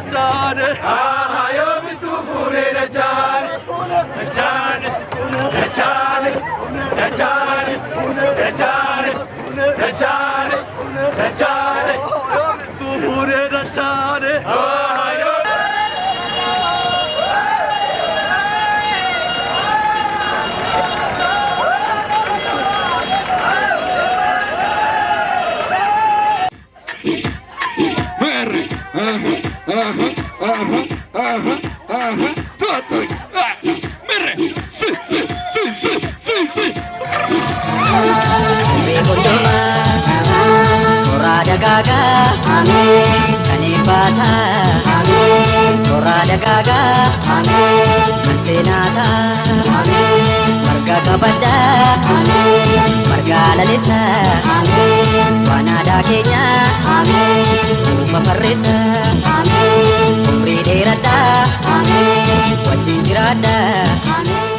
rachane ayo bitu fure rachane rachane rachane rachane rachane rachane rachane bitu fure rachane ayo Torada gaga, amin. Kanibata, amin. Torada gaga, amin. Kansenata, amin. Marga kabada, amin. Marga lalisa, amin. Wanada kenya, amin. Mafarisa, amin. Umri derada, amin. Wajin jirada, amin.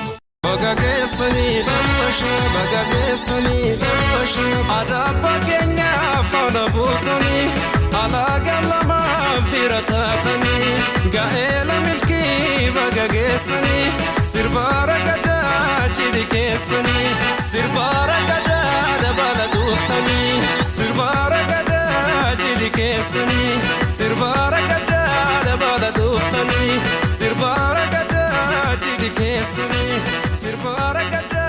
Bagagesani lamasha, bagagesani lamasha. Adaba kenya fana butani, alaga lama firatatani. Gaela milki bagagesani, sirbara gada chidi kesani, sirbara gada dabala duftani, sirbara gada chidi kesani, sirbara gada dabala duftani, sirbara gada chidi kesani, sirbara gada.